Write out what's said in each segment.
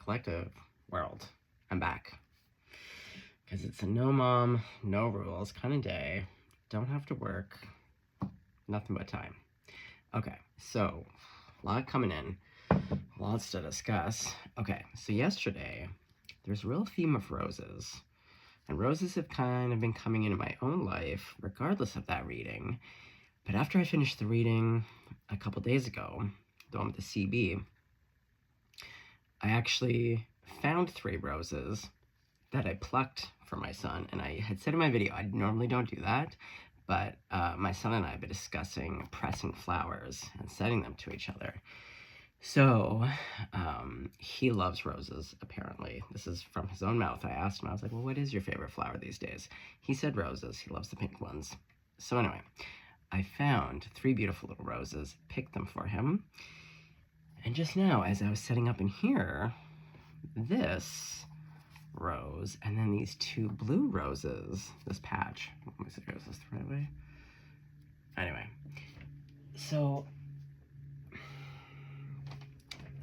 collective world. I'm back. Because it's a no mom, no rules kind of day. Don't have to work. Nothing but time. Okay, so a lot coming in. Lots to discuss. Okay, so yesterday, there's a real theme of roses. And roses have kind of been coming into my own life, regardless of that reading. But after I finished the reading a couple days ago, the one with the CB, I actually found 3 roses that I plucked for my son. And I had said in my video, I normally don't do that, but my son and I have been discussing pressing flowers and setting them to each other. So he loves roses, apparently. This is from his own mouth. I asked him, I was like, well, what is your favorite flower these days? He said roses. He loves the pink ones. So anyway, I found 3 beautiful little roses, picked them for him. And just now, as I was setting up in here, this rose, and then these 2 blue roses, this patch. Let me see, is this the right way? Anyway, so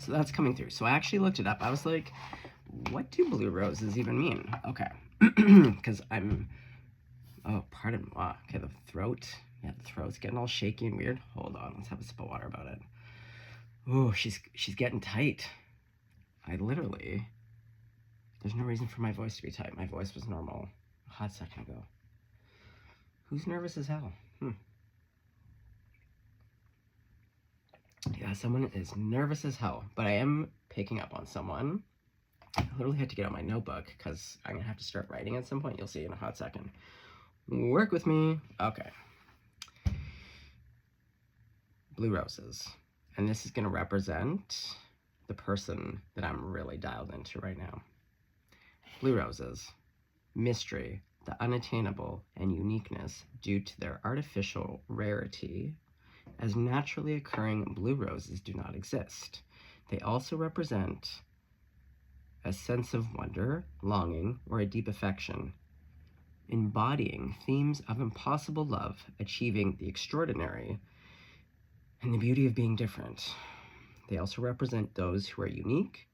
that's coming through. So I actually looked it up. I was like, what do blue roses even mean? Okay, because oh, pardon, wow, okay, the throat's getting all shaky and weird. Hold on, let's have a sip of water about it. Oh, she's getting tight. There's no reason for my voice to be tight. My voice was normal a hot second ago. Who's nervous as hell? Yeah, someone is nervous as hell, but I am picking up on someone. I literally had to get out my notebook because I'm gonna have to start writing at some point. You'll see in a hot second. Work with me. Okay. Blue roses. And this is gonna represent the person that I'm really dialed into right now. Blue roses. Mystery, the unattainable, and uniqueness due to their artificial rarity, as naturally occurring blue roses do not exist. They also represent a sense of wonder, longing, or a deep affection, embodying themes of impossible love, achieving the extraordinary, and the beauty of being different. They also represent those who are unique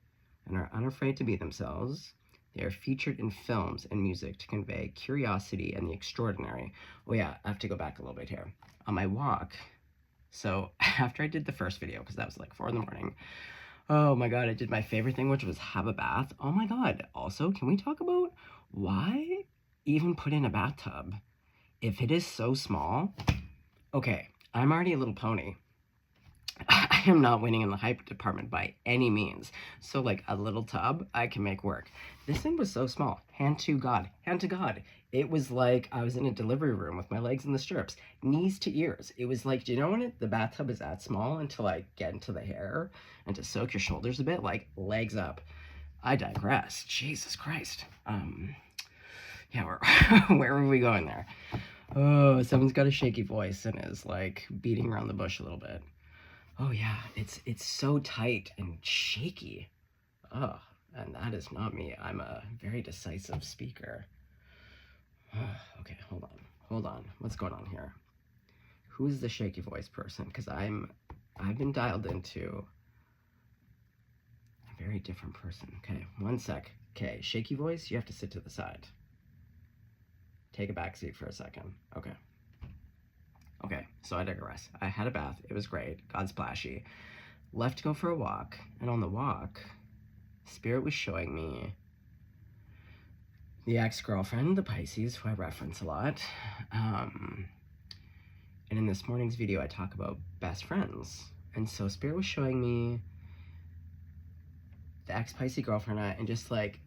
and are unafraid to be themselves. They are featured in films and music to convey curiosity and the extraordinary. Oh yeah, I have to go back a little bit here. On my walk, so after I did the first video, because that was like 4 in the morning, oh my god, I did my favorite thing, which was have a bath. Oh my god, also, can we talk about why even put in a bathtub if it is so small? Okay, I'm already a little pony. I am not winning in the hype department by any means. So like a little tub, I can make work. This thing was so small. Hand to God. Hand to God. It was like I was in a delivery room with my legs in the stirrups. Knees to ears. It was like, do you know when the bathtub is that small and to like get into the hair and to soak your shoulders a bit? Like legs up. I digress. Jesus Christ. Yeah, where are we going there? Oh, someone's got a shaky voice and is like beating around the bush a little bit. Oh yeah, it's so tight and shaky. Oh, and that is not me. I'm a very decisive speaker. Okay, hold on. What's going on here? Who's the shaky voice person? Because I've been dialed into a very different person. Okay, one sec. Okay, shaky voice, you have to sit to the side. Take a back seat for a second. Okay, so I digress. I had a bath. It was great. God splashy. Left to go for a walk. And on the walk, Spirit was showing me the ex-girlfriend, the Pisces, who I reference a lot. And in this morning's video, I talk about best friends. And so Spirit was showing me the ex-Pisces girlfriend and just like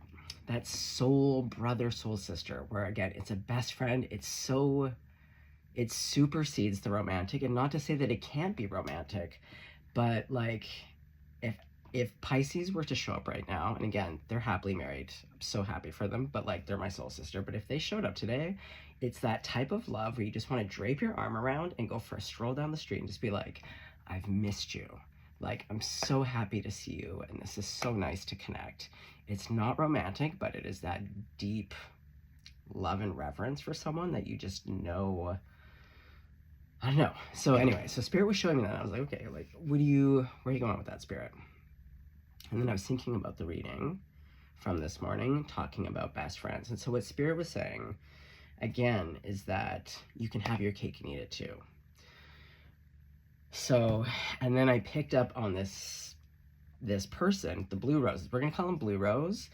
that soul brother, soul sister, where again, it's a best friend. It supersedes the romantic, and not to say that it can't be romantic, but like if Pisces were to show up right now, and again, they're happily married, I'm so happy for them, but like they're my soul sister, but if they showed up today, it's that type of love where you just want to drape your arm around and go for a stroll down the street and just be like, I've missed you. Like, I'm so happy to see you, and this is so nice to connect. It's not romantic, but it is that deep love and reverence for someone that you just know. I don't know. So anyway, so Spirit was showing me that. I was like, okay, like, where are you going with that, Spirit? And then I was thinking about the reading from this morning, talking about best friends. And so what Spirit was saying, again, is that you can have your cake and eat it too. So, and then I picked up on this person, the Blue Roses. We're gonna call him Blue Rose.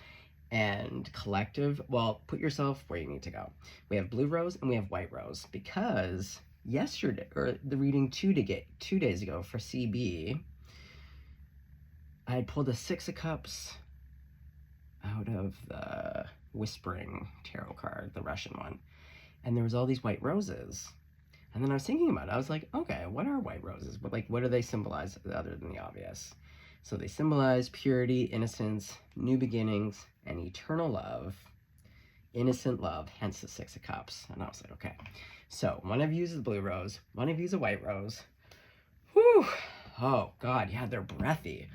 And collective, well, put yourself where you need to go. We have Blue Rose and we have White Rose, because yesterday, or the reading 2 days ago for CB, I had pulled a 6 of Cups out of the Whispering Tarot card, the Russian one, and there was all these white roses. And then I was thinking about it. I was like, okay, what are white roses? But like, what do they symbolize other than the obvious? So they symbolize purity, innocence, new beginnings, and eternal love. Innocent love, hence the 6 of Cups. And I was like, okay. So one of you is a blue rose, one of you is a white rose. Whew. Oh, God, yeah, they're breathy.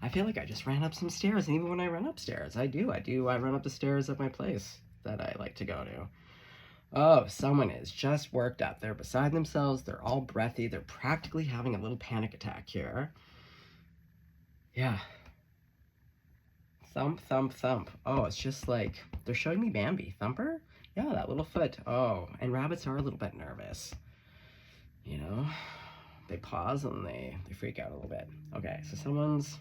I feel like I just ran up some stairs, and even when I run upstairs, I run up the stairs of my place that I like to go to. Oh, someone is just worked up. They're beside themselves. They're all breathy. They're practically having a little panic attack here. Yeah. Thump, thump, thump. Oh, it's just like, they're showing me Bambi. Thumper? Yeah, that little foot. Oh, and rabbits are a little bit nervous. You know? They pause and they freak out a little bit. Okay, so someone's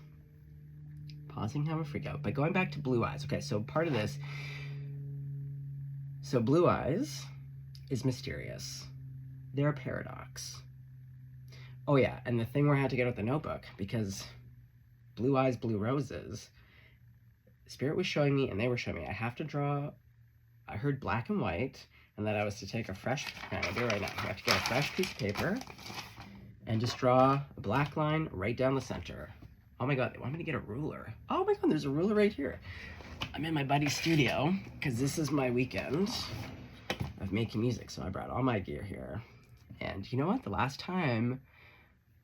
pausing, have a freak out. But going back to Blue Eyes. Okay, so part of this, so Blue Eyes is mysterious. They're a paradox. Oh yeah, and the thing where I had to get out the notebook, because Blue Eyes, Blue Roses, Spirit was showing me, and they were showing me, I have to draw, I heard black and white, and that I was to take a fresh, I'll do it right now. I have to get a fresh piece of paper, and just draw a black line right down the center. Oh my God, they want me to get a ruler. Oh my God, there's a ruler right here. I'm in my buddy's studio, because this is my weekend of making music, so I brought all my gear here. And you know what? The last time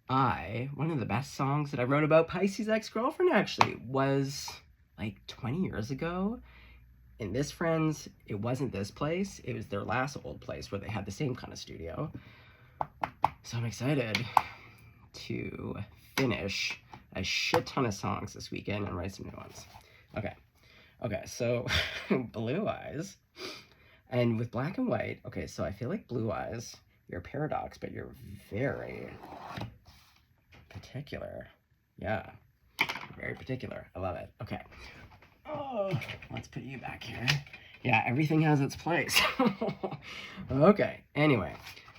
one of the best songs that I wrote about Pisces ex-girlfriend actually was like 20 years ago. In this friend's, it wasn't this place, it was their last old place where they had the same kind of studio. So I'm excited to finish a shit ton of songs this weekend and write some new ones. Okay, so Blue Eyes, and with black and white, okay, so I feel like Blue Eyes, you're a paradox, but you're very particular. Yeah, very particular. I love it. Okay. Oh, let's put you back here. Yeah, everything has its place. Okay, anyway.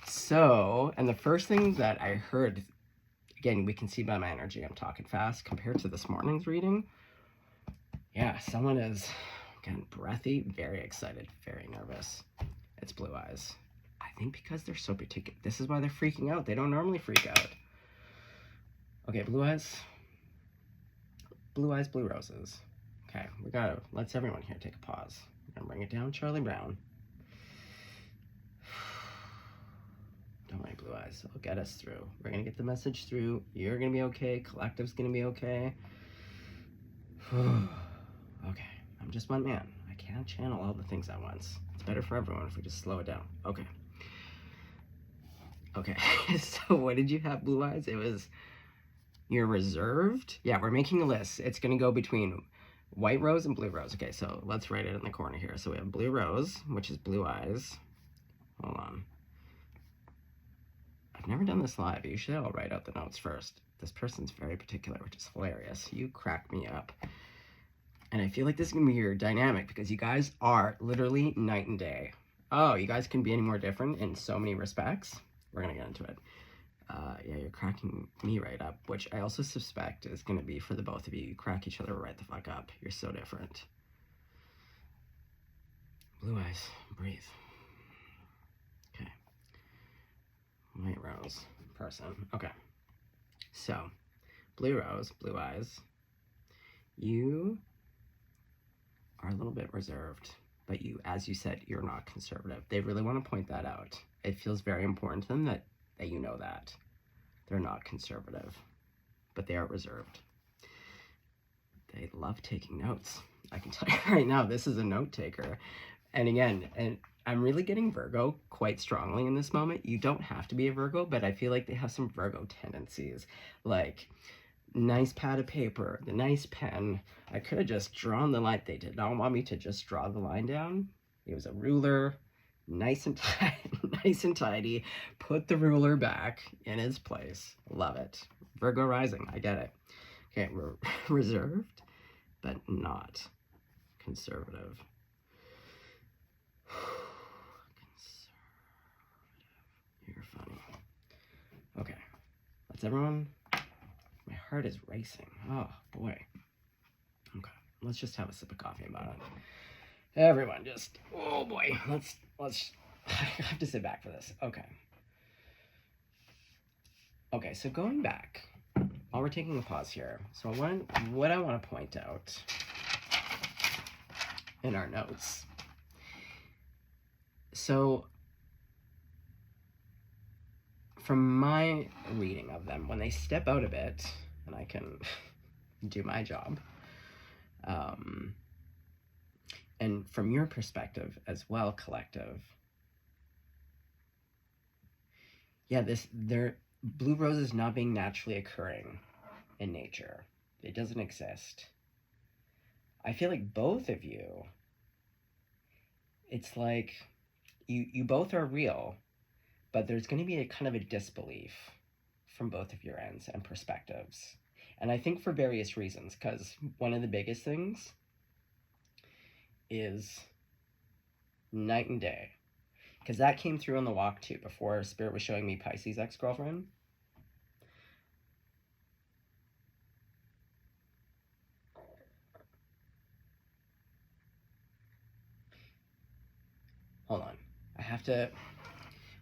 So, and the first thing that I heard, again, we can see by my energy, I'm talking fast compared to this morning's reading. Yeah, someone is, again, breathy, very excited, very nervous. It's Blue Eyes. I think because they're so particular. This is why they're freaking out. They don't normally freak out. Okay, Blue Eyes. Blue Eyes, Blue Roses. Okay, let's everyone here take a pause. We're gonna bring it down, Charlie Brown. Don't worry, Blue Eyes, it'll get us through. We're gonna get the message through. You're gonna be okay, collective's gonna be okay. Okay, I'm just one man. I can't channel all the things at once. It's better for everyone if we just slow it down. Okay, so what did you have, Blue Eyes? It was, you're reserved? Yeah, we're making a list. It's gonna go between White Rose and Blue Rose. Okay, so let's write it in the corner here. So we have Blue Rose, which is Blue Eyes. Hold on. I've never done this live. Usually I'll write out the notes first. This person's very particular, which is hilarious. You crack me up. And I feel like this is gonna be your dynamic, because you guys are literally night and day. Oh, you guys can be any more different in so many respects. We're gonna get into it. Yeah, you're cracking me right up, which I also suspect is going to be for the both of you. You crack each other right the fuck up. You're so different. Blue Eyes, breathe. Okay. White Rose, person. Okay. So, Blue Rose, Blue Eyes, you are a little bit reserved, but you, as you said, you're not conservative. They really want to point that out. It feels very important to them that you know that. They're not conservative, but they are reserved. They love taking notes. I can tell you right now, this is a note taker. And again, and I'm really getting Virgo quite strongly in this moment. You don't have to be a Virgo, but I feel like they have some Virgo tendencies. Like, nice pad of paper, the nice pen. I could have just drawn the line. They did not want me to just draw the line down. It was a ruler, nice and nice and tidy. Put the ruler back in its place. Love it. Virgo rising, I get it. Okay, we're reserved, but not conservative. You're funny. Okay, let's everyone. My heart is racing. Oh boy. Okay, let's just have a sip of coffee about it. Everyone, just oh boy. Let's. I have to sit back for this. Okay. Okay, so going back, while we're taking a pause here, so what I want to point out in our notes. So, from my reading of them, when they step out a bit, and I can do my job, and from your perspective as well, collective, yeah, blue roses not being naturally occurring in nature. It doesn't exist. I feel like both of you, it's like you both are real, but there's going to be a kind of a disbelief from both of your ends and perspectives. And I think for various reasons, because one of the biggest things is night and day. Because that came through on the walk too, before Spirit was showing me Pisces ex-girlfriend. Hold on. I have to,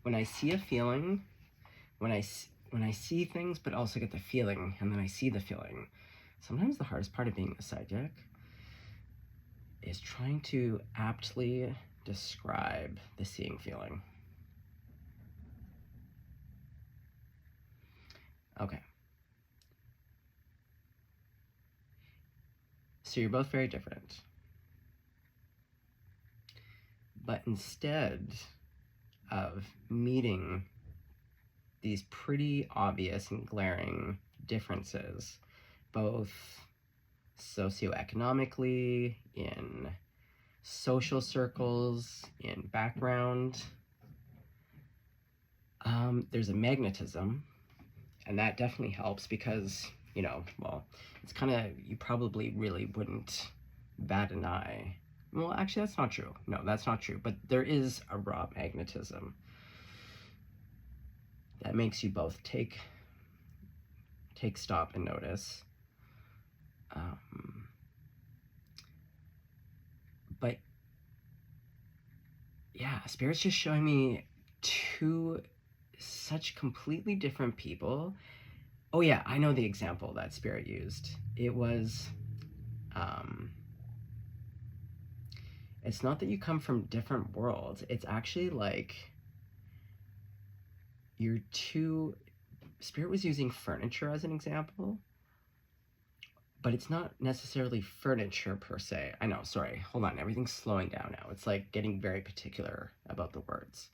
when I see a feeling, when I see things, but also get the feeling, and then I see the feeling, sometimes the hardest part of being a psychic is trying to aptly describe the seeing feeling. Okay. So you're both very different. But instead of meeting these pretty obvious and glaring differences, both socioeconomically, in social circles, in background, there's a magnetism, and that definitely helps because, well, it's kind of, you probably really wouldn't bat an eye. Well, actually, that's not true. No, that's not true. But there is a raw magnetism that makes you both take stock and notice. But yeah, Spirit's just showing me two such completely different people. Oh yeah, I know the example that Spirit used. It was, it's not that you come from different worlds. It's actually like you're two. Spirit was using furniture as an example, but it's not necessarily furniture per se. I know, sorry, hold on, everything's slowing down now. It's like getting very particular about the words.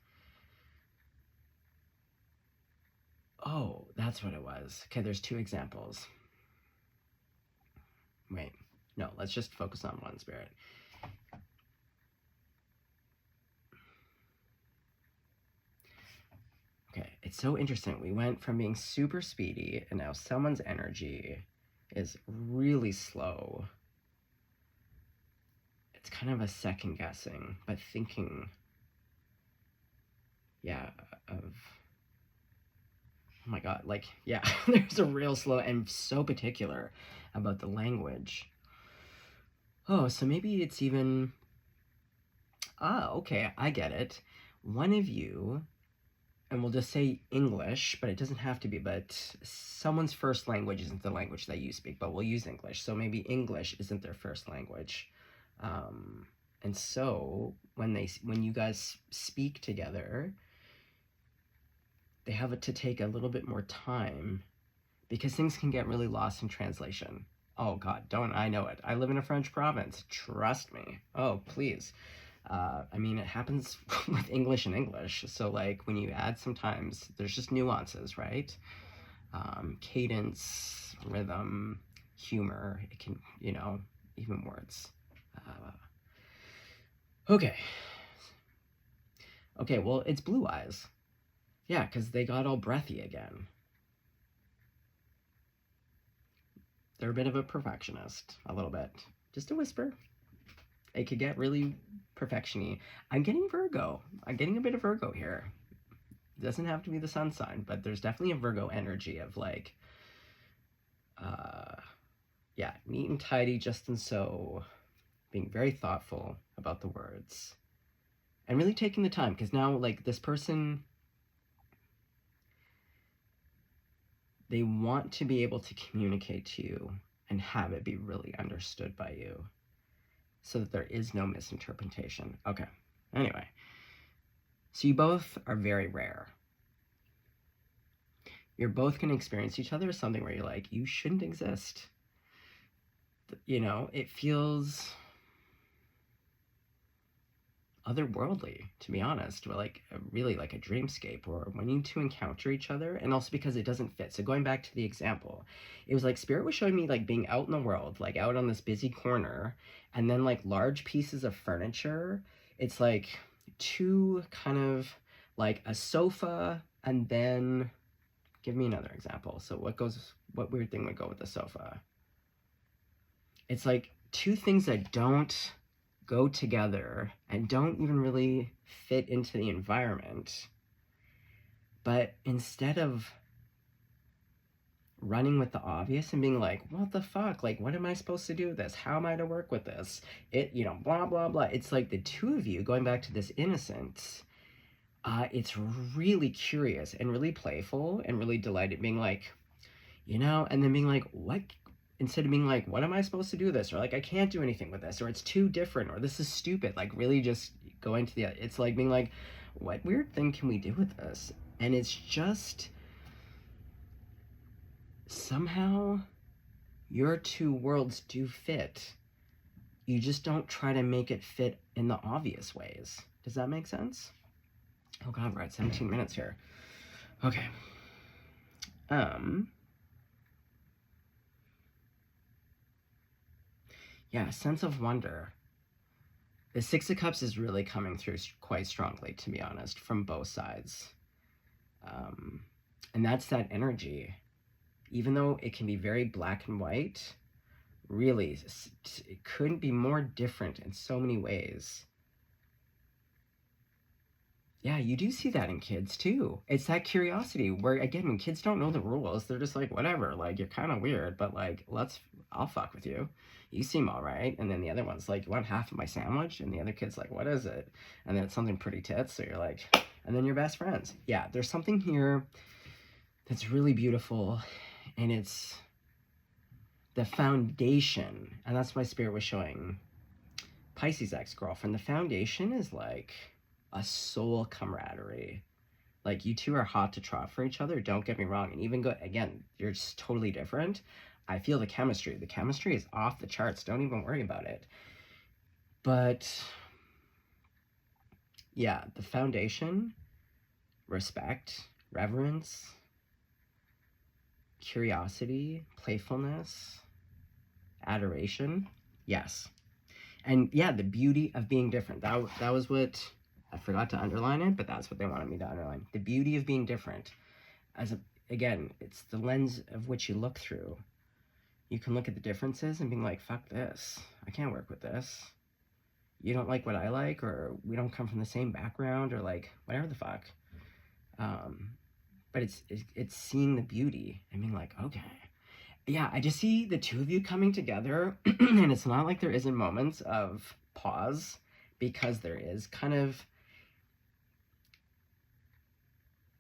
Oh, that's what it was. Okay, there's two examples. Wait, no, let's just focus on one, Spirit. Okay, it's so interesting. We went from being super speedy, and now someone's energy is really slow. It's kind of a second guessing, but thinking, yeah, of, oh my God, like, yeah, there's a real slow and so particular about the language. Oh, so maybe it's even, okay, I get it. One of you, and we'll just say English, but it doesn't have to be, but someone's first language isn't the language that you speak, but we'll use English. So maybe English isn't their first language. And so when you guys speak together, they have to take a little bit more time because things can get really lost in translation. Oh God, don't I know it. I live in a French province. Trust me. Oh, please. I mean, it happens with English and English. So like when you add sometimes, there's just nuances, right? cadence, rhythm, humor. It can, even words. Okay. Okay, well, it's Blue Eyes. Yeah, because they got all breathy again. They're a bit of a perfectionist, a little bit. Just a whisper. It could get really perfection-y. I'm getting Virgo. I'm getting a bit of Virgo here. It doesn't have to be the sun sign, but there's definitely a Virgo energy of like, yeah, neat and tidy, just and so, being very thoughtful about the words. And really taking the time, because now, like, this person, they want to be able to communicate to you and have it be really understood by you so that there is no misinterpretation. Okay, anyway. So you both are very rare. You're both going to experience each other as something where you're like, you shouldn't exist. It feels otherworldly, to be honest, or like really like a dreamscape, or when you two encounter each other, and also because it doesn't fit. So going back to the example, it was like Spirit was showing me like being out in the world, like out on this busy corner, and then like large pieces of furniture. It's like two kind of like a sofa, and then give me another example. So what weird thing would go with the sofa? It's like two things that don't go together and don't even really fit into the environment. But instead of running with the obvious and being like, what the fuck? Like, what am I supposed to do with this? How am I to work with this? Blah, blah, blah. It's like the two of you going back to this innocence. It's really curious and really playful and really delighted, being like, and then being like, what? Instead of being like, what am I supposed to do with this? Or like, I can't do anything with this, or it's too different, or this is stupid. Like really just going to it's like being like, what weird thing can we do with this? And it's just somehow your two worlds do fit. You just don't try to make it fit in the obvious ways. Does that make sense? Oh God, we're at 17 minutes here. Okay. Yeah, sense of wonder. The Six of Cups is really coming through quite strongly, to be honest, from both sides. And that's that energy. Even though it can be very black and white, really, it couldn't be more different in so many ways. Yeah, you do see that in kids too. It's that curiosity where, again, when kids don't know the rules, they're just like, whatever, like, you're kind of weird, but like, I'll fuck with you. You seem all right. And then the other one's like, you want half of my sandwich? And the other kid's like, what is it? And then it's something pretty tits. So you're like, and then you're best friends. Yeah, there's something here that's really beautiful. And it's the foundation. And that's why Spirit was showing Pisces ex-girlfriend. The foundation is like a soul camaraderie. Like, you two are hot to trot for each other, don't get me wrong. And even again, you're just totally different. I feel the chemistry. The chemistry is off the charts. Don't even worry about it. But yeah, the foundation, respect, reverence, curiosity, playfulness, adoration. Yes. And yeah, the beauty of being different. That was what I forgot to underline it, but that's what they wanted me to underline. The beauty of being different. Again, it's the lens of which you look through. You can look at the differences and being like, fuck this. I can't work with this. You don't like what I like, or we don't come from the same background, or like, whatever the fuck. But it's seeing the beauty and being like, okay. Yeah, I just see the two of you coming together, and it's not like there isn't moments of pause, because there is kind of,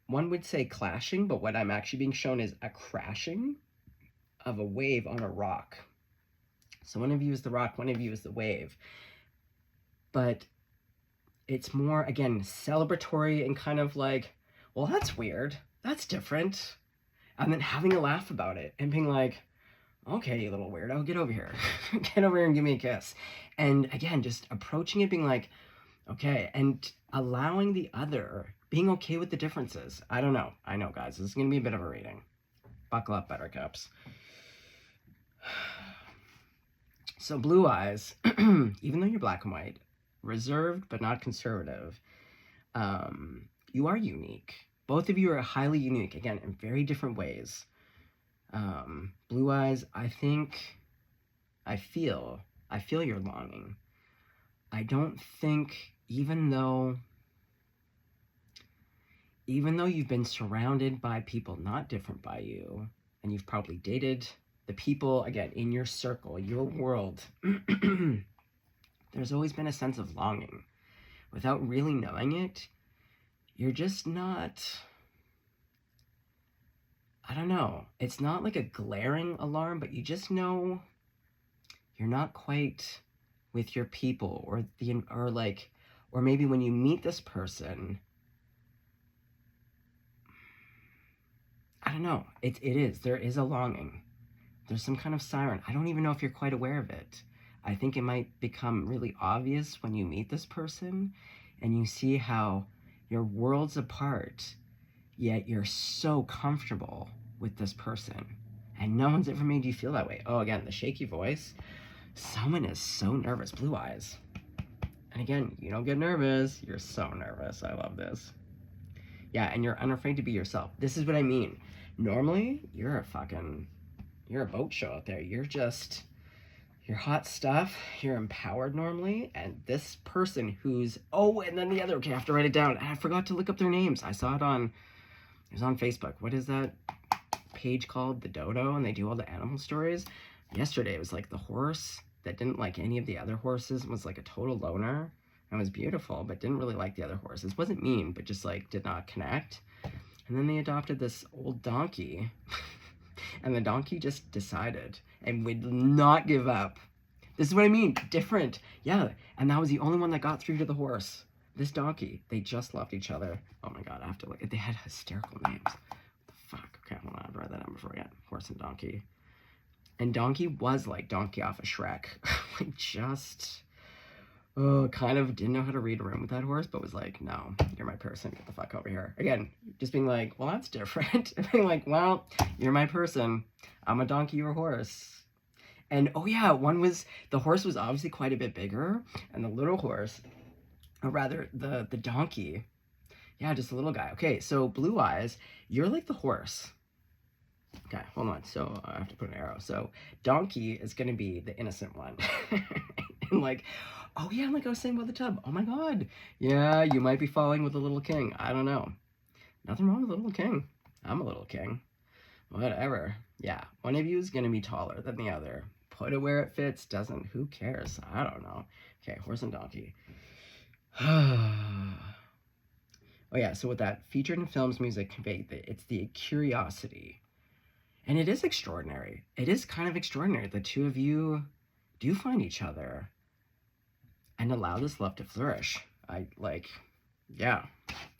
one would say clashing, but what I'm actually being shown is a crashing of a wave on a rock. So one of you is the rock, one of you is the wave. But it's more, again, celebratory and kind of like, well, that's weird. That's different. And then having a laugh about it and being like, okay, you little weirdo, get over here. Get over here and give me a kiss. And again, just approaching it being like, okay, and allowing the other, being okay with the differences. I don't know. I know, guys, this is going to be a bit of a reading. Buckle up, buttercups. So blue eyes, even though you're black and white, reserved but not conservative, you are unique. Both of you are highly unique, again, in very different ways. Blue eyes, I feel your longing. I don't think, even though you've been surrounded by people not different by you, and you've probably dated the people, again, in your circle, your world, there's always been a sense of longing. Without really knowing it, you're just not, I don't know, it's not like a glaring alarm, but you just know you're not quite with your people, or maybe when you meet this person, I don't know, there is a longing. There's some kind of siren. I don't even know if you're quite aware of it. I think it might become really obvious when you meet this person and you see how your worlds apart, yet you're so comfortable with this person. And no one's ever made you feel that way. Oh, again, the shaky voice. Someone is so nervous. Blue eyes. And again, you don't get nervous. You're so nervous. I love this. Yeah, and you're unafraid to be yourself. This is what I mean. Normally, you're a boat show out there. You're hot stuff. You're empowered normally. And this person who's, and then the other, okay, I have to write it down. I forgot to look up their names. I saw it on Facebook. What is that page called? The Dodo, and they do all the animal stories. Yesterday, it was like the horse that didn't like any of the other horses, was like a total loner. And was beautiful, but didn't really like the other horses. Wasn't mean, but just like did not connect. And then they adopted this old donkey. And the donkey just decided and would not give up. This is what I mean. Different. Yeah. And that was the only one that got through to the horse. This donkey. They just loved each other. Oh my God. I have to look. They had hysterical names. What the fuck? Okay, hold on. I have to write that down before I forget. Horse and donkey. And donkey was like Donkey off of Shrek. Like just... kind of didn't know how to read a room with that horse, but was like, no, you're my person, get the fuck over here. Again, just being like, well, that's different. And being like, well, you're my person. I'm a donkey, you're a horse. And oh yeah, the horse was obviously quite a bit bigger, and the little horse, or rather the donkey, yeah, just a little guy. Okay, so blue eyes, you're like the horse. Okay, hold on. So I have to put an arrow. So donkey is going to be the innocent one. And like, oh yeah, like I was saying about the tub. Oh my God. Yeah, you might be falling with a little king. I don't know. Nothing wrong with a little king. I'm a little king. Whatever. Yeah, one of you is going to be taller than the other. Put it where it fits. Doesn't. Who cares? I don't know. Okay, horse and donkey. Oh yeah, so what that featured in film's music conveyed, it's the curiosity. And it is extraordinary. It is kind of extraordinary. The two of you do find each other and allow this love to flourish. Yeah.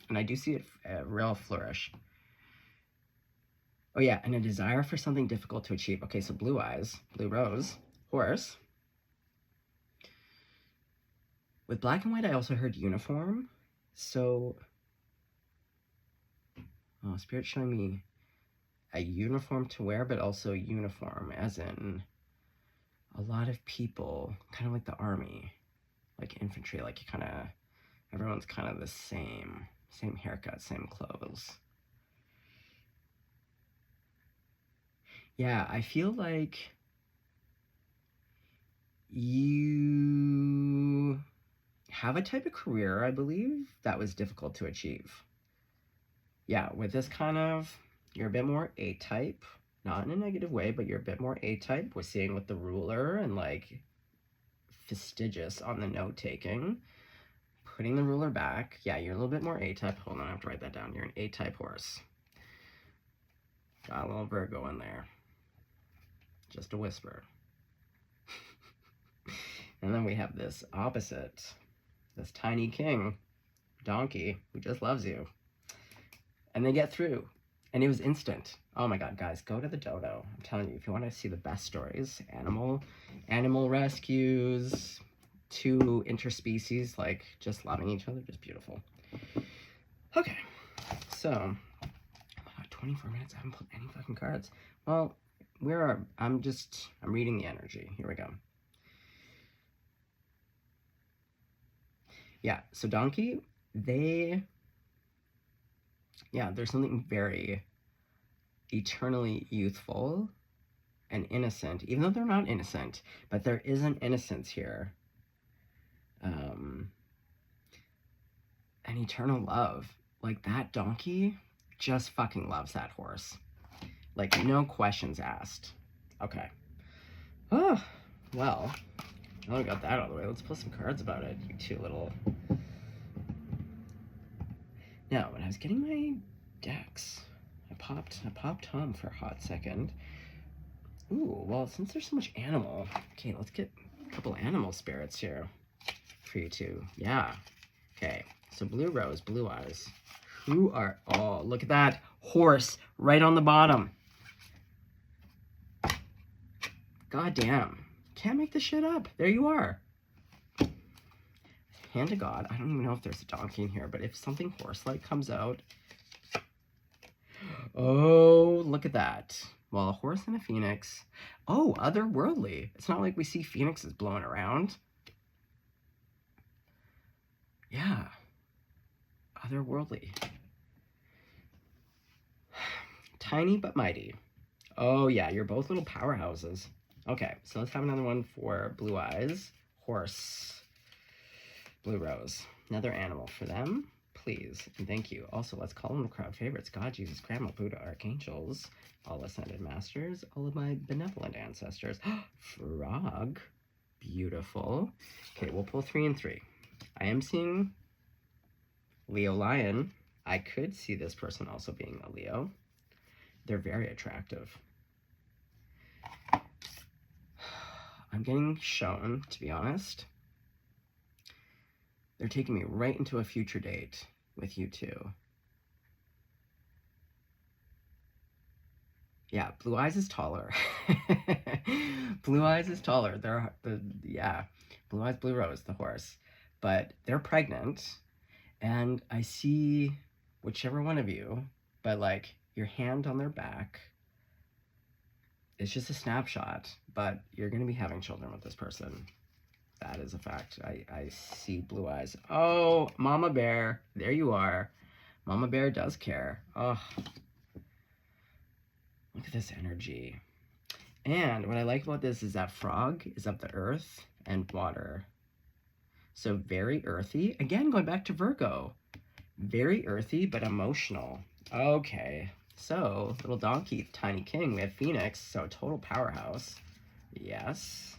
And I do see it a real flourish. Oh yeah, and a desire for something difficult to achieve. Okay, so blue eyes, blue rose, horse. With black and white, I also heard uniform. So, Spirit's showing me a uniform to wear, but also uniform, as in a lot of people, kind of like the army, like infantry, like everyone's kind of the same haircut, same clothes. Yeah, I feel like you have a type of career, I believe, that was difficult to achieve. Yeah, with this you're a bit more A-type, not in a negative way, but you're a bit more A-type. We're seeing with the ruler and like fastidious on the note-taking. Putting the ruler back. Yeah, you're a little bit more A-type. Hold on, I have to write that down. You're an A-type horse. Got a little Virgo in there. Just a whisper. And then we have this opposite. This tiny king, donkey, who just loves you. And they get through. And it was instant. Oh my God, guys, go to the Dodo. I'm telling you, if you want to see the best stories, animal rescues, two interspecies, like just loving each other, just beautiful. Okay, so 24 minutes. I haven't pulled any fucking cards. Well, I'm reading the energy. Here we go. Yeah, so Donkey, there's something very eternally youthful and innocent, even though they're not innocent, but there is an innocence here. An eternal love. Like, that donkey just fucking loves that horse. Like, no questions asked. Okay. Oh, well, now I got that out of the way. Let's pull some cards about it, you two little... Now, when I was getting my decks, I popped home for a hot second. Ooh, well, since there's so much animal, okay, let's get a couple animal spirits here for you two. Yeah. Okay, so Blue Rose, Blue Eyes. Oh, look at that horse right on the bottom. God damn. Can't make this shit up. There you are. Hand to God. I don't even know if there's a donkey in here, but if something horse-like comes out... Oh, look at that. Well, a horse and a phoenix. Oh, otherworldly. It's not like we see phoenixes blowing around. Yeah. Otherworldly. Tiny but mighty. Oh, yeah, you're both little powerhouses. Okay, so let's have another one for Blue Eyes. Horse. Blue Rose. Another animal for them, please, and thank you. Also, let's call them the crowd favorites. God, Jesus, Grandma, Buddha, archangels, all ascended masters, all of my benevolent ancestors. Frog. Beautiful. Okay, we'll pull 3 and 3. I am seeing Leo Lion. I could see this person also being a Leo. They're very attractive. I'm getting shown, to be honest, they're taking me right into a future date with you two. Yeah, Blue Eyes is taller. Blue Eyes is taller. Yeah, Blue Eyes, Blue Rose, the horse. But they're pregnant, and I see whichever one of you, but like your hand on their back. It's just a snapshot, but you're going to be having children with this person. That is a fact. I see Blue Eyes. Oh, Mama Bear. There you are. Mama Bear does care. Oh, look at this energy. And what I like about this is that frog is of the earth and water. So very earthy. Again, going back to Virgo. Very earthy, but emotional. Okay. So, little donkey, tiny king. We have Phoenix, so total powerhouse. Yes.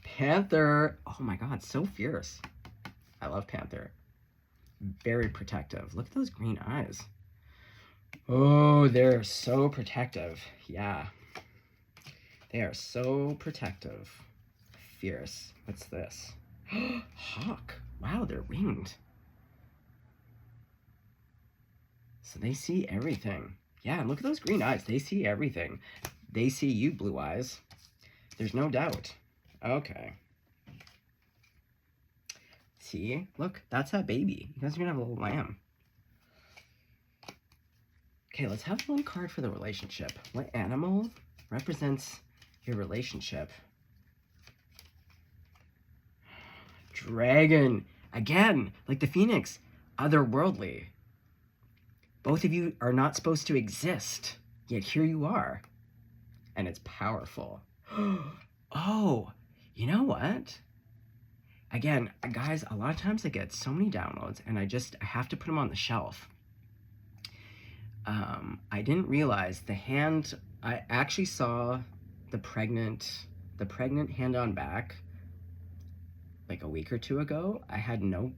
Panther. Oh my god, so fierce. I love Panther. Very protective. Look at those green eyes. Oh, they're so protective. Yeah. They are so protective. Fierce. What's this? Hawk. Wow, they're winged. So they see everything. Yeah, and look at those green eyes. They see everything. They see you, Blue Eyes. There's no doubt. Okay. See? Look, that's that baby. You guys are going to have a little lamb. Okay, let's have one card for the relationship. What animal represents your relationship? Dragon. Again, like the phoenix. Otherworldly. Both of you are not supposed to exist, yet here you are. And it's powerful. Oh, you know what? Again, guys, a lot of times I get so many downloads and I have to put them on the shelf. I didn't realize the hand, I actually saw the pregnant hand on back like a week or two ago. I had no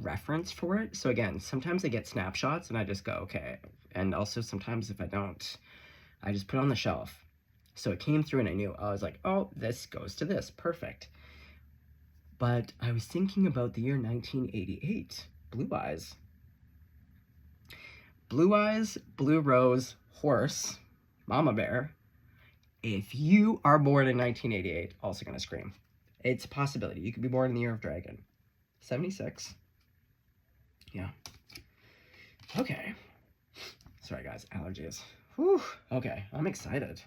reference for it. So again, sometimes I get snapshots and I just go, okay. And also sometimes if I don't, I just put it on the shelf. So it came through and I knew. I was like, oh, this goes to this. Perfect. But I was thinking about the year 1988. Blue Eyes. Blue Eyes, Blue Rose, Horse, Mama Bear. If you are born in 1988, also gonna scream. It's a possibility. You could be born in the year of Dragon. 76. Yeah. Okay. Sorry, guys. Allergies. Whew. Okay, I'm excited.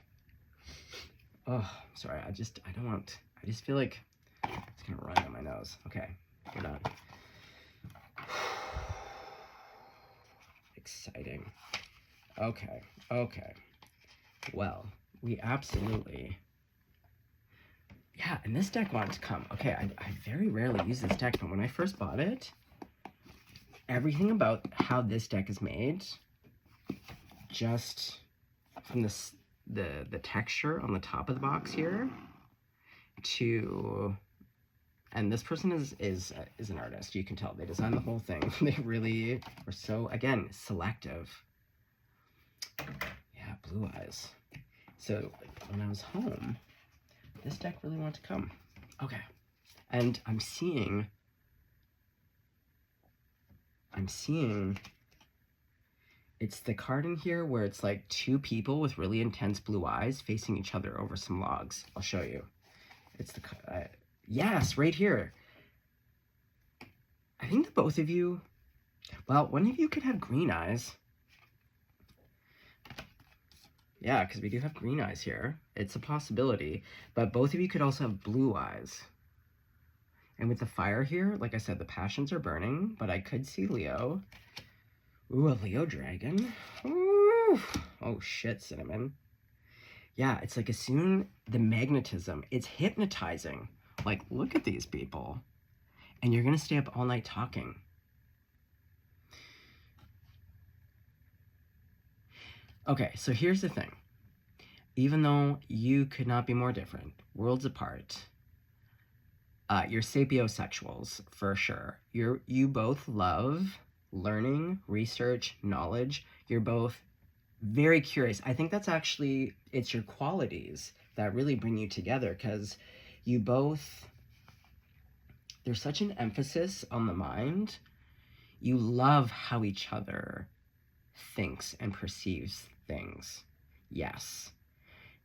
Oh, sorry. I just feel like it's gonna run down my nose. Okay, we're done. Exciting. Okay. Well, we absolutely... Yeah, and this deck wanted to come. Okay, I very rarely use this deck, but when I first bought it, everything about how this deck is made, just from the texture on the top of the box here to... And this person is an artist. You can tell they designed the whole thing. They really were so, again, selective. Yeah, Blue Eyes. So when I was home, this deck really wanted to come. Okay. And I'm seeing it's the card in here where it's like two people with really intense blue eyes facing each other over some logs. I'll show you. It's the yes, right here. I think the both of you, well, one of you could have green eyes. Yeah, because we do have green eyes here. It's a possibility. But both of you could also have blue eyes. And with the fire here, like I said, the passions are burning, but I could see Leo. Ooh, a Leo dragon. Ooh. Oh, shit, Cinnamon. Yeah, it's like as soon the magnetism, it's hypnotizing. Like, look at these people. And you're going to stay up all night talking. Okay, so here's the thing. Even though you could not be more different, worlds apart, you're sapiosexuals for sure. You both love learning, research, knowledge. You're both very curious. I think that's actually, it's your qualities that really bring you together, because you both, there's such an emphasis on the mind. You love how each other thinks and perceives things. Yes.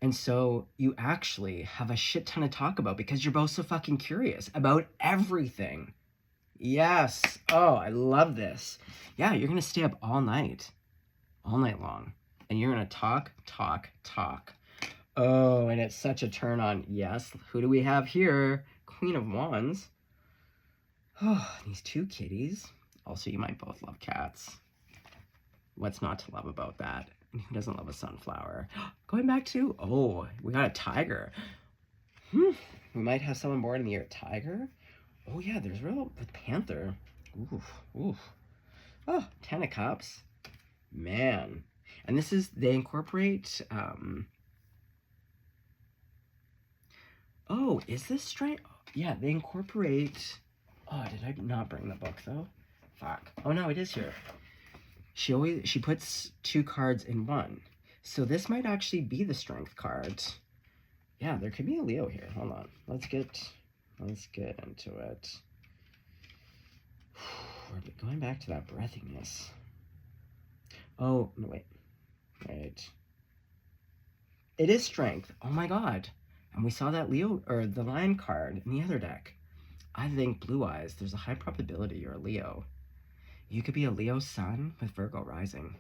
And so you actually have a shit ton to talk about because you're both so fucking curious about everything. Yes. Oh, I love this. Yeah, you're going to stay up all night long. And you're going to talk. Oh, and it's such a turn on. Yes. Who do we have here? Queen of Wands. Oh, these two kitties. Also, you might both love cats. What's not to love about that? And who doesn't love a sunflower? Going back to, oh, we got a tiger. We might have someone born in the year tiger. Oh yeah, there's real with panther. Oof. Oh, 10 of cups. Man. And this is, they incorporate, oh, is this straight? Yeah, they incorporate, oh, did I not bring the book though? Fuck. Oh no, it is here. She puts two cards in one. So this might actually be the strength card. Yeah, there could be a Leo here. Hold on. Let's get into it. We're going back to that breathiness. Oh, no, wait. Right. It is strength. Oh my god. And we saw that Leo, or the Lion card in the other deck. I think Blue Eyes, there's a high probability you're a Leo. You could be a Leo sun with Virgo rising.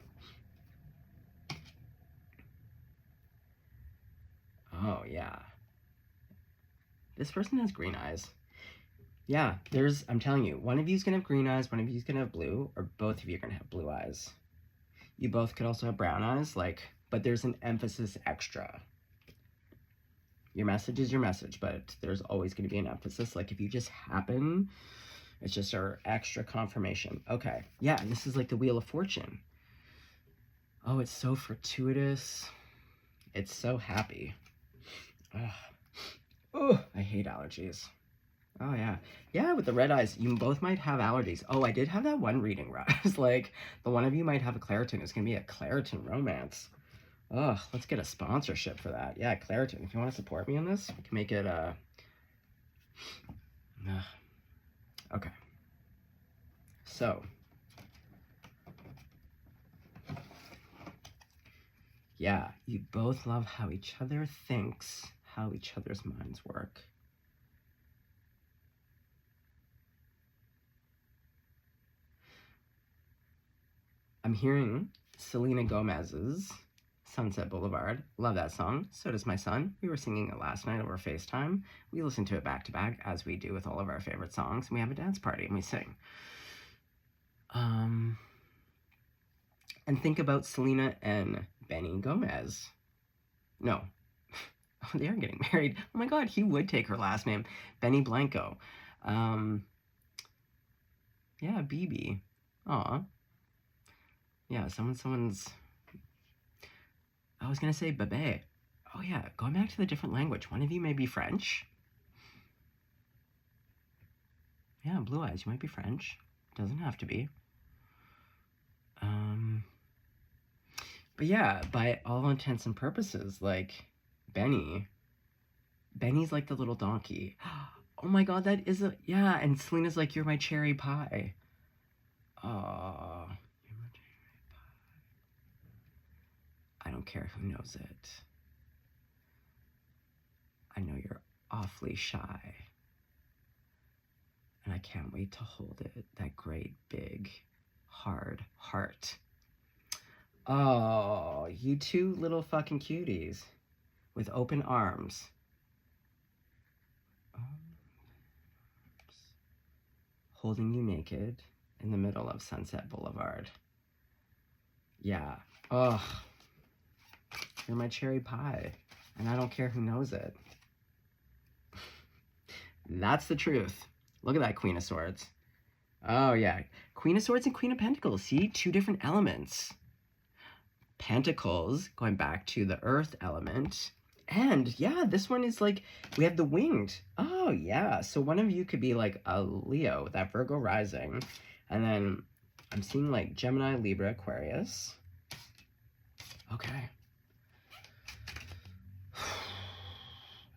Oh, yeah. This person has green eyes. Yeah, I'm telling you, one of you's gonna have green eyes, one of you's gonna have blue, or both of you are gonna have blue eyes. You both could also have brown eyes, but there's an emphasis extra. Your message is your message, but there's always gonna be an emphasis. Like if you just happen, it's just our extra confirmation. Okay, yeah, and this is like the Wheel of Fortune. Oh, it's so fortuitous. It's so happy. Oh, I hate allergies. Oh, yeah. Yeah, with the red eyes, you both might have allergies. Oh, I did have that one reading where I was like, the one of you might have a Claritin. It's going to be a Claritin romance. Oh, let's get a sponsorship for that. Yeah, Claritin. If you want to support me on this, we can make it, okay. So. Yeah, you both love how each other thinks, how each other's minds work. I'm hearing Selena Gomez's Sunset Boulevard. Love that song. So does my son. We were singing it last night over FaceTime. We listen to it back to back, as we do with all of our favorite songs. And we have a dance party and we sing. And think about Selena and Benny Gomez. No. Oh, they are getting married. Oh my god, he would take her last name. Benny Blanco. Yeah, BB. Aw. Yeah, someone's... I was gonna say bebe. Oh yeah, going back to the different language. One of you may be French. Yeah, Blue Eyes, you might be French. Doesn't have to be. But yeah, by all intents and purposes, like, Benny's like the little donkey. Oh my god, that is a... Yeah, and Selena's like, you're my cherry pie. Aww. You're my cherry pie. I don't care who knows it. I know you're awfully shy. And I can't wait to hold it. That great, big, hard heart. Oh, you two little fucking cuties with open arms. Holding you naked in the middle of Sunset Boulevard. Yeah. Ugh. You're my cherry pie. And I don't care who knows it. That's the truth. Look at that Queen of Swords. Oh, yeah. Queen of Swords and Queen of Pentacles. See? Two different elements. Pentacles, going back to the earth element. And, yeah, this one is like, we have the winged. Oh, yeah. So one of you could be like a Leo, that Virgo rising. And then I'm seeing like Gemini, Libra, Aquarius. Okay.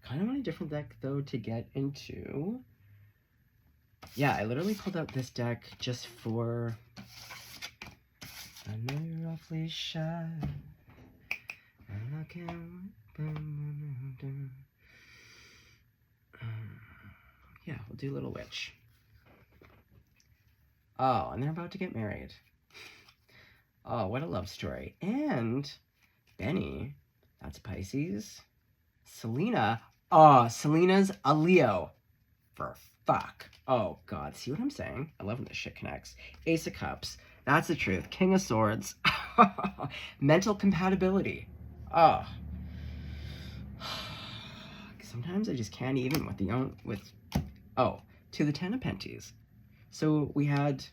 Kind of want a different deck, though, to get into. Yeah, I literally pulled out this deck just for... I know you're awfully shy. And I can't... Yeah, we'll do Little Witch. Oh, and they're about to get married. Oh, what a love story. And Benny, that's Pisces. Selena, oh, Selena's a Leo. For fuck. Oh, God. See what I'm saying? I love when this shit connects. Ace of Cups. That's the truth. King of Swords. Mental compatibility. Oh. Sometimes I just can't even with oh, to the Ten of Penties. So we had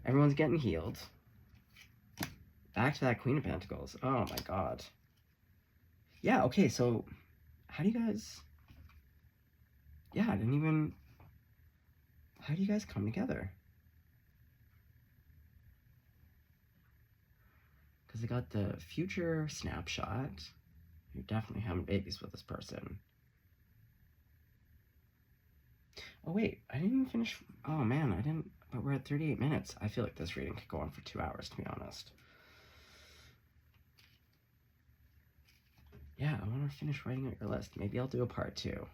everyone's getting healed. Back to that Queen of Pentacles. Oh my god. Yeah, okay, so how do you guys... Yeah, I didn't even... How do you guys come together? Because I got the future snapshot. You're definitely having babies with this person. Oh wait, I didn't even finish... Oh man, I didn't... But we're at 38 minutes. I feel like this reading could go on for 2 hours, to be honest. Yeah, I want to finish writing out your list. Maybe I'll do a part 2.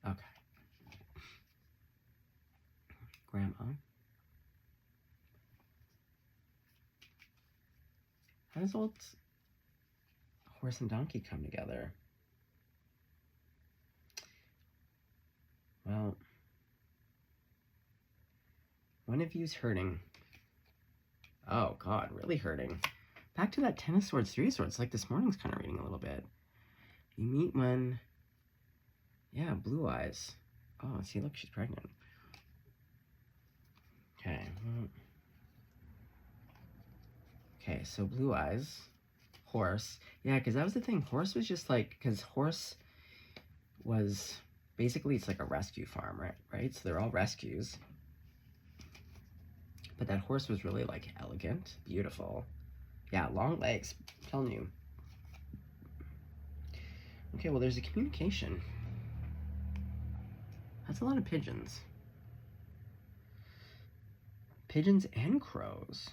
Okay. Grandma. How does old horse and donkey come together? Well, one of you's hurting. Oh god, really hurting. Back to that Ten of Swords, Three of Swords. Like this morning's kind of reading a little bit. You meet one... Yeah, Blue Eyes. Oh, see, look, she's pregnant. Okay. Okay, so Blue Eyes. Horse. Yeah, because that was the thing. Horse was just like... Because Horse was... Basically, it's like a rescue farm, right? So they're all rescues. But that horse was really, like, elegant. Beautiful. Yeah, long legs. I'm telling you. Okay, well, there's a communication. That's a lot of pigeons. Pigeons and crows.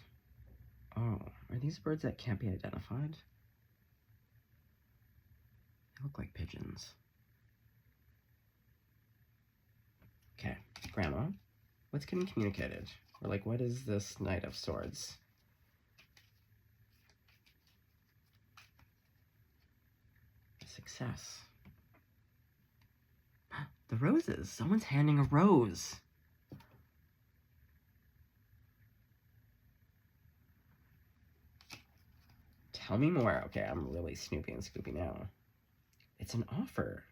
Oh, are these birds that can't be identified? They look like pigeons. Okay, Grandma, what's getting communicated? Or like, what is this Knight of Swords? Success. The roses. Someone's handing a rose. Tell me more. Okay, I'm really Snoopy and Scooby now. It's an offer.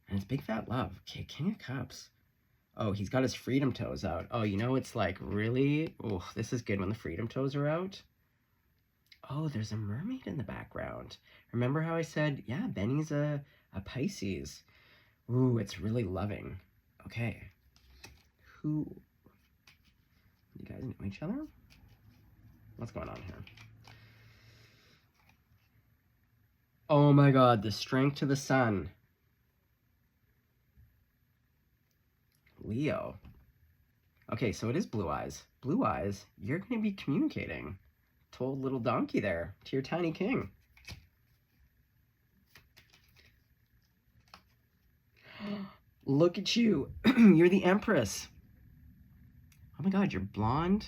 And it's big fat love. Okay, King of Cups. Oh, he's got his freedom toes out. Oh, you know, it's like really, oh, this is good when the freedom toes are out. Oh, there's a mermaid in the background. Remember how I said, yeah, Benny's a Pisces. Ooh, it's really loving. Okay. Who, you guys know each other? What's going on here? Oh my God, the strength to the sun. Leo. Okay, so it is Blue Eyes. Blue Eyes, you're going to be communicating to old little donkey there, to your tiny king. Look at you. You're the Empress. Oh my God, you're blonde.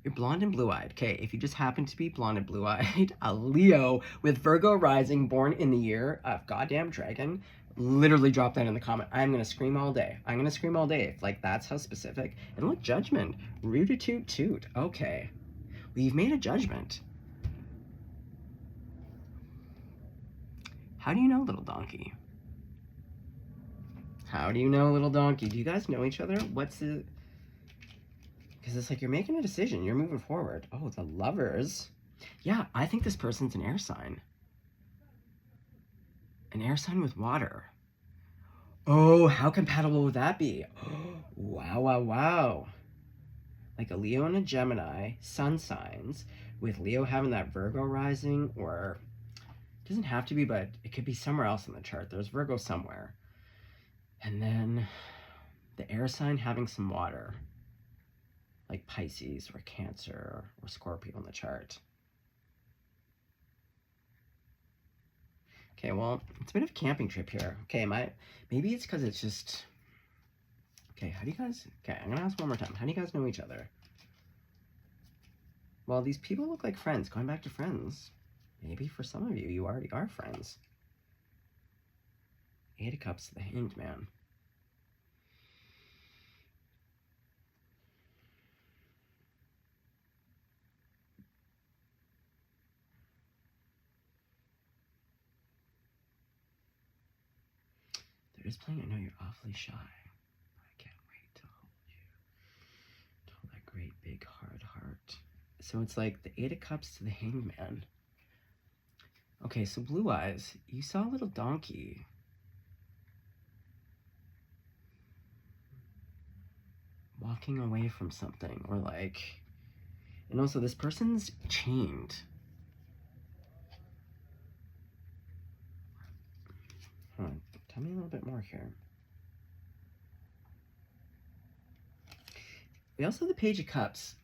You're blonde and blue-eyed. Okay, if you just happen to be blonde and blue-eyed, a Leo with Virgo rising, born in the year of goddamn dragon, literally drop that in the comment. I'm gonna scream all day. I'm gonna scream all day. Like, that's how specific. And look, judgment. Rooty toot toot. Okay. Well, you've made a judgment. How do you know, little donkey? How do you know, little donkey? Do you guys know each other? What's the... Because it's like you're making a decision. You're moving forward. Oh, the Lovers. Yeah, I think this person's an air sign. An air sign with water. Oh, how compatible would that be? Wow, wow, wow. Like a Leo and a Gemini, sun signs, with Leo having that Virgo rising, or it doesn't have to be, but it could be somewhere else in the chart. There's Virgo somewhere. And then the air sign having some water, like Pisces or Cancer or Scorpio in the chart. Okay, well, it's a bit of a camping trip here. Okay, maybe it's because it's just... Okay, how do you guys... Okay, I'm gonna ask one more time. How do you guys know each other? Well, these people look like friends. Going back to friends. Maybe for some of you, you already are friends. Eight of Cups to the Hanged Man. They're just playing, I know you're awfully shy. I can't wait to hold you. To hold that great big hard heart. So it's like the Eight of Cups to the Hanged Man. Okay, so Blue Eyes, you saw a little donkey. Walking away from something, or like... And also, this person's chained. Hold on, tell me a little bit more here. We also have the Page of Cups,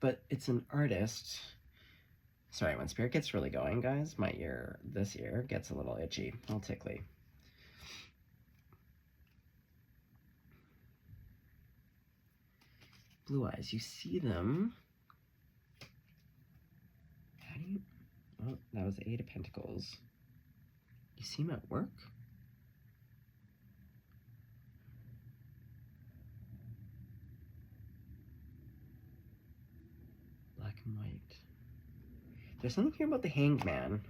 but it's an artist. Sorry, when Spirit gets really going, guys, my ear, this ear, gets a little itchy, a little tickly. Blue Eyes, you see them. How do you... Oh, that was the Eight of Pentacles. You see them at work? Black and white. There's something here about the Hanged Man.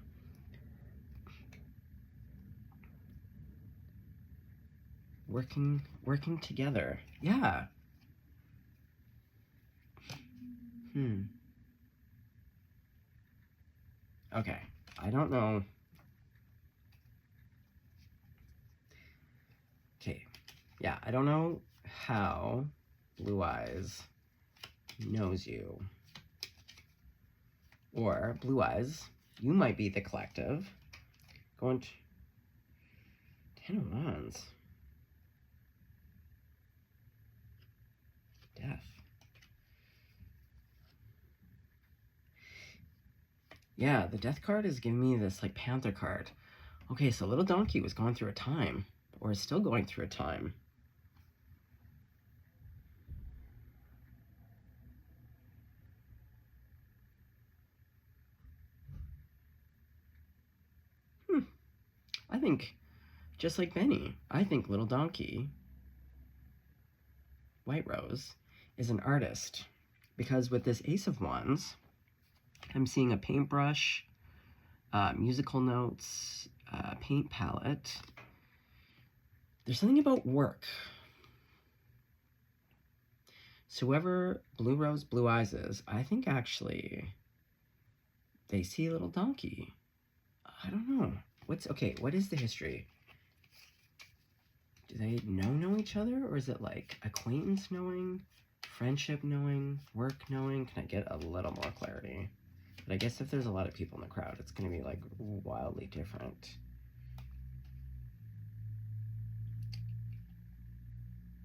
Working together. Yeah. Okay. I don't know. Okay. Yeah, I don't know how Blue Eyes knows you. Or, Blue Eyes, you might be the collective. Going to... Ten of Wands. Death. Yeah, the death card is giving me this like panther card. Okay, so little donkey was going through a time, or is still going through a time. I think, just like Benny, I think little donkey, White Rose, is an artist. Because with this Ace of Wands, I'm seeing a paintbrush, musical notes, paint palette. There's something about work. So whoever Blue Rose Blue Eyes is, I think actually they see a little donkey. I don't know. What is the history? Do they know each other? Or is it like acquaintance knowing, friendship knowing, work knowing? Can I get a little more clarity? But I guess if there's a lot of people in the crowd, it's going to be like wildly different.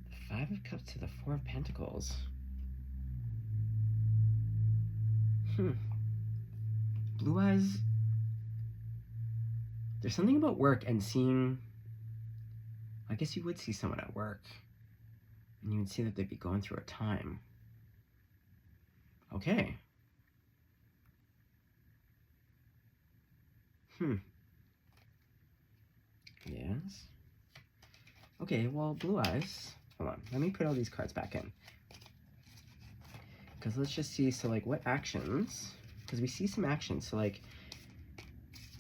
The Five of Cups to the Four of Pentacles. Blue Eyes. There's something about work and seeing. I guess you would see someone at work. And you would see that they'd be going through a time. Okay. Yes. Okay, well, Blue Eyes. Hold on. Let me put all these cards back in. Because let's just see, so like what actions, because we see some actions. So like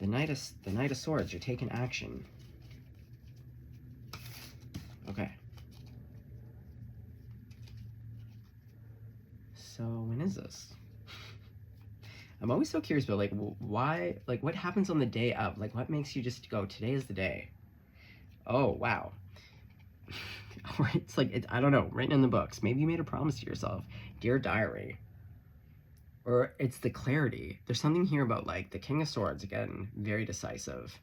the Knight of Swords, you're taking action. Okay. So when is this? I'm always so curious about like why, like what happens on the day of, like what makes you just go, today is the day. Oh, wow. It's like, I don't know, written in the books. Maybe you made a promise to yourself. Dear Diary. Or it's the clarity. There's something here about like the King of Swords, again, very decisive.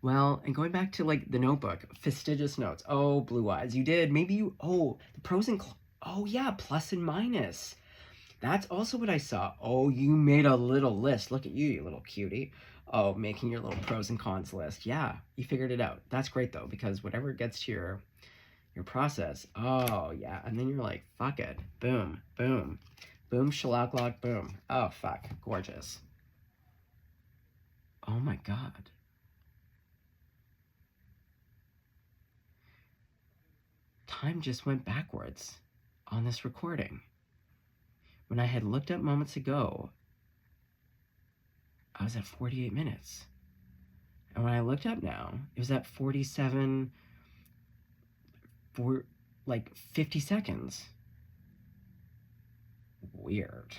Well, and going back to like the Notebook, fastidious notes. Oh, Blue Eyes, you did. Maybe you, the pros and, oh yeah, plus and minus. That's also what I saw. Oh, you made a little list. Look at you, you little cutie. Oh, making your little pros and cons list. Yeah, you figured it out. That's great though, because whatever gets to your process, oh yeah, and then you're like, fuck it. Boom, boom, boom, shalock lock, boom. Oh fuck, gorgeous. Oh my god. Time just went backwards on this recording. When I had looked up moments ago, I was at 48 minutes. And when I looked up now, it was at 47 for like 50 seconds. Weird.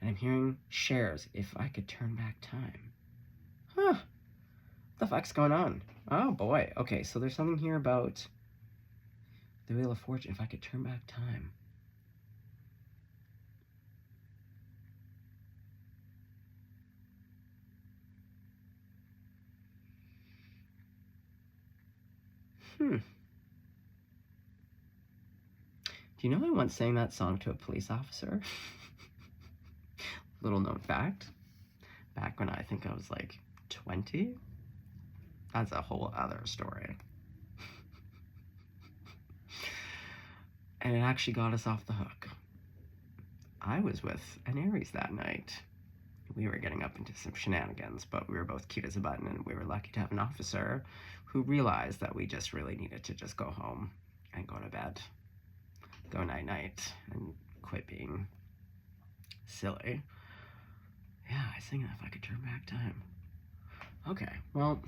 And I'm hearing shares, if I could turn back time. Huh. What the fuck's going on? Oh boy. Okay, so there's something here about the Wheel of Fortune, if I could turn back time. Do you know I once sang that song to a police officer? Little known fact. Back when I think I was like 20. That's a whole other story. And it actually got us off the hook. I was with an Aries that night. We were getting up into some shenanigans, but we were both cute as a button, and we were lucky to have an officer who realized that we just really needed to just go home and go to bed. Go night-night and quit being silly. Yeah, I sang that if I could turn back time. Okay, well,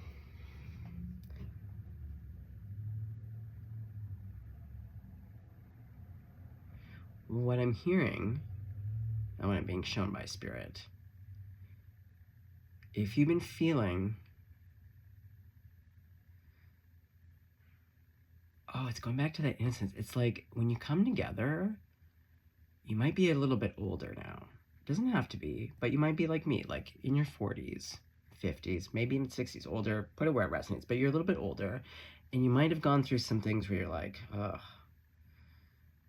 what I'm hearing, and what I'm being shown by Spirit, if you've been feeling, oh, it's going back to that innocence. It's like when you come together, you might be a little bit older now. It doesn't have to be, but you might be like me, like in your 40s, 50s, maybe in 60s, older, put it where it resonates, but you're a little bit older, and you might have gone through some things where you're like, ugh,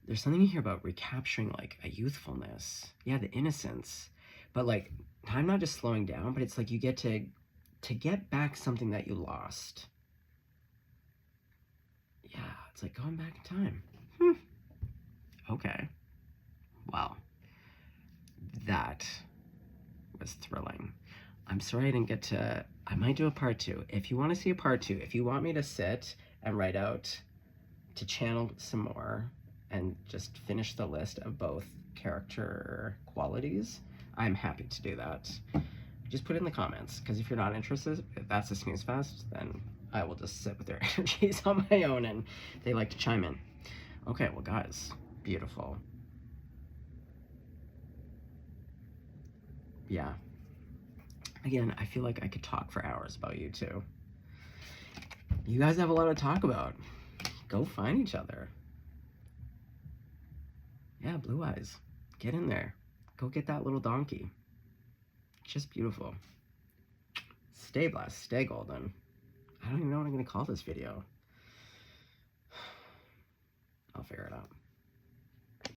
there's something here about recapturing like a youthfulness. Yeah, the innocence. But like time not just slowing down, but it's like you get to get back something that you lost. Yeah, it's like going back in time. Okay. Wow. That was thrilling. I'm sorry I didn't get to, I might do a part 2. If you want to see a part 2, if you want me to sit and write out, to channel some more and just finish the list of both character qualities, I'm happy to do that. Just put it in the comments, because if you're not interested, if that's a snooze fest, then I will just sit with their energies on my own, and they like to chime in. Okay, well guys, beautiful. Yeah. Again, I feel like I could talk for hours about you two. You guys have a lot to talk about. Go find each other. Yeah, Blue Eyes. Get in there. Go get that little donkey. Just beautiful. Stay blessed. Stay golden. I don't even know what I'm going to call this video. I'll figure it out.